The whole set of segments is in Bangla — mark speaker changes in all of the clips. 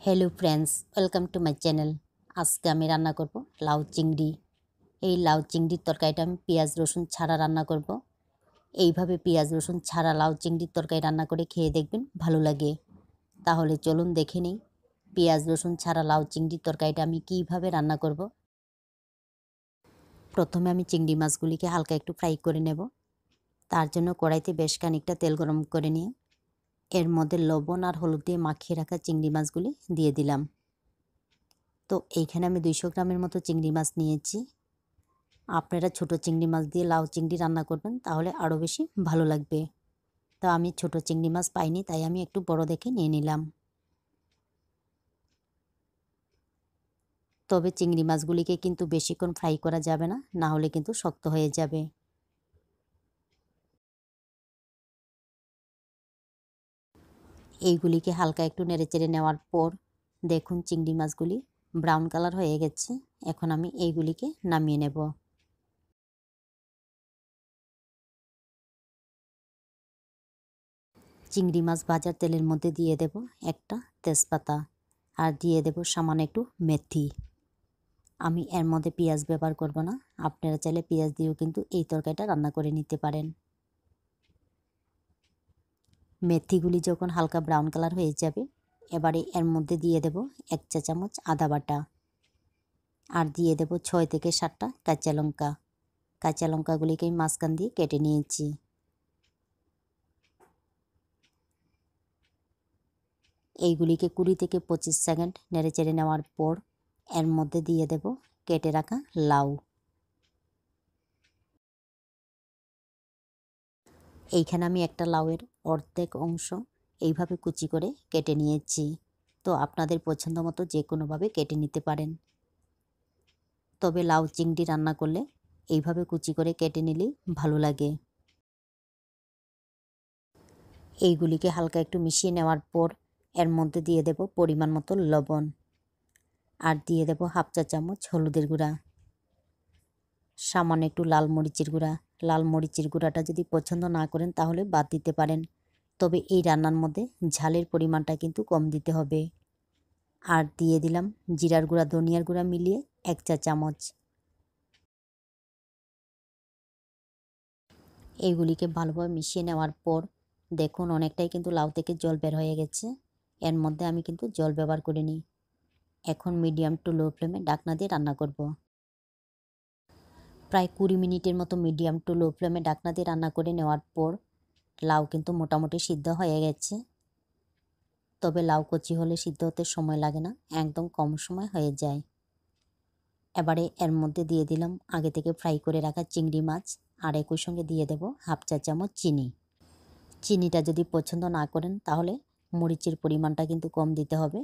Speaker 1: Hello friends, welcome to my channel. आज के आमी रान्ना करब लाउ चिंगड़ी। এই লাউ চিংড়ির তরকারিটা আমি পেঁয়াজ রসুন ছাড়া রান্না করব। এইভাবে পেঁয়াজ রসুন ছাড়া লাউ চিংড়ির তরকারি রান্না করে খেয়ে দেখবেন, ভালো লাগে। তাহলে চলুন দেখে নিই পেঁয়াজ রসুন ছাড়া লাউ চিংড়ির তরকারিটা আমি কিভাবে রান্না করব। প্রথমে আমি চিংড়ি মাছগুলিকে হালকা একটু ফ্রাই করে নেব। তার জন্য কড়াইতে বেশ খানিকটা তেল গরম করে নিয়ে এর মধ্যে লবণ আর হলুদ দিয়ে মাখিয়ে রাখা চিংড়ি মাছগুলি দিয়ে দিলাম। তো এইখানে আমি 200 গ্রামের মতো চিংড়ি মাছ নিয়েছি। আপনারা ছোট চিংড়ি মাছ দিয়ে লাউ চিংড়ি রান্না করবেন, তাহলে আরও বেশি ভালো লাগবে। তো আমি ছোট চিংড়ি মাছ পাইনি, তাই আমি একটু বড় দেখে নিয়ে নিলাম। তবে চিংড়ি মাছগুলিকে কিন্তু বেশিক্ষণ ফ্রাই করা যাবে না, না হলে কিন্তু শক্ত হয়ে যাবে। এইগুলিকে হালকা একটু নেড়েচেড়ে নেওয়ার পর দেখুন চিংড়ি মাছগুলি ব্রাউন কালার হয়ে গেছে। এখন আমি এইগুলিকে নামিয়ে নেব। চিংড়ি মাছ ভাজার তেলের মধ্যে দিয়ে দেব একটা তেজপাতা আর দিয়ে দেব সামান্য একটু মেথি। আমি এর মধ্যে পেঁয়াজ ব্যবহার করব না, আপনারা চাইলে পেঁয়াজ দিয়েও কিন্তু এই তরকারিটা রান্না করে নিতে পারেন। মেথিগুলি যখন হালকা ব্রাউন কালার হয়ে যাবে, এবারে এর মধ্যে দিয়ে দেব 1 চা চামচ আদা বাটা আর দিয়ে দেব 6 থেকে 7টা কাঁচা লঙ্কা। কাঁচা লঙ্কাগুলিকে মাঝখান দিয়ে কেটে নিয়েছি। এইগুলিকে 20 থেকে 25 সেকেন্ড নেড়েচেড়ে নেওয়ার পর এর মধ্যে দিয়ে দেব কেটে রাখা লাউ। এইখানে আমি একটা লাউয়ের অর্ধেক অংশ এইভাবে কুচি করে কেটে নিয়েছি। তো আপনাদের পছন্দ মতো যে কোনোভাবে কেটে নিতে পারেন। তবে লাউ চিংড়ি রান্না করলে এইভাবে কুচি করে কেটে নিলেই ভালো লাগে। এইগুলিকে হালকা একটু মিশিয়ে নেওয়ার পর এর মধ্যে দিয়ে দেব পরিমাণ মতো লবণ আর দিয়ে দেব 1/2 চা চামচ হলুদের গুঁড়া, সামান্য একটু লাল মরিচের গুঁড়া। লাল মরিচের গুঁড়াটা যদি পছন্দ না করেন তাহলে বাদ দিতে পারেন, তবে এই রান্নার মধ্যে ঝালের পরিমাণটা কিন্তু কম দিতে হবে। আর দিয়ে দিলাম জিরার গুঁড়া ধনিয়ার গুঁড়া মিলিয়ে 1 চা চামচ। এইগুলিকে ভালোভাবে মিশিয়ে নেওয়ার পর দেখুন অনেকটাই কিন্তু লাউ থেকে জল বের হয়ে গেছে। এর মধ্যে আমি কিন্তু জল ব্যবহার করিনি। এখন মিডিয়াম টু লো ফ্লেমে ঢাকনা দিয়ে রান্না করব। প্রায় 20 মিনিটের মতো মিডিয়াম টু লো ফ্লেমে ঢাকনা দিয়ে রান্না করে নেওয়ার পর লাউ কিন্তু মোটামুটি সিদ্ধ হয়ে গেছে। তবে লাউ কচি হলে সিদ্ধ হতে সময় লাগে না, একদম কম সময় হয়ে যায়। এবারে এর মধ্যে দিয়ে দিলাম আগে থেকে ফ্রাই করে রাখা চিংড়ি মাছ আর একই সঙ্গে দিয়ে দেব 1/2 চা চামচ চিনি। চিনিটা যদি পছন্দ না করেন তাহলে মরিচের পরিমাণটা কিন্তু কম দিতে হবে।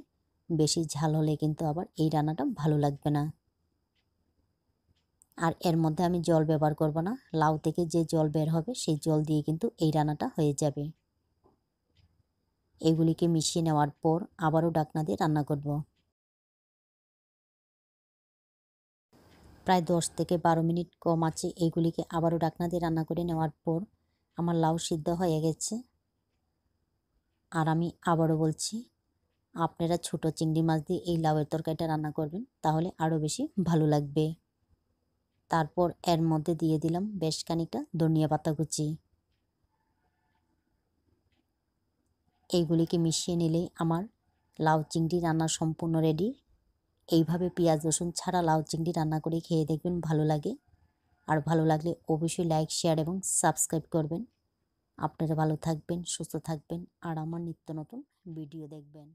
Speaker 1: বেশি ঝাল হলে কিন্তু আবার এই রান্নাটা ভালো লাগবে না। আর এর মধ্যে আমি জল ব্যবহার করব না, লাউ থেকে যে জল বের হবে সেই জল দিয়ে কিন্তু এই রান্নাটা হয়ে যাবে। এগুলিকে মিশিয়ে নেওয়ার পর আবারও ঢাকনা দিয়ে রান্না করব। প্রায় 10 থেকে 12 মিনিট কম আছে এইগুলিকে আবারও ঢাকনা দিয়ে রান্না করে নেওয়ার পর আমার লাউ সিদ্ধ হয়ে গেছে। আর আমি আবারও বলছি, আপনারা ছোট চিংড়ি মাছ দিয়ে এই লাউয়ের তরকারিটা রান্না করবেন, তাহলে আরও বেশি ভালো লাগবে। তারপর এর মধ্যে দিয়ে দিলাম বেশ খানিকটা ধনিয়া পাতা কুচি। এইগুলিকে মিশিয়ে নিলেই আমার লাউ চিংড়ি রান্না সম্পূর্ণ রেডি। এইভাবে পেঁয়াজ রসুন ছাড়া লাউ চিংড়ি রান্না করে খেয়ে দেখবেন, ভালো লাগে। আর ভালো লাগলে অবশ্যই লাইক শেয়ার এবং সাবস্ক্রাইব করবেন। আপনারা ভালো থাকবেন, সুস্থ থাকবেন আর আমার নিত্য নতুন ভিডিও দেখবেন।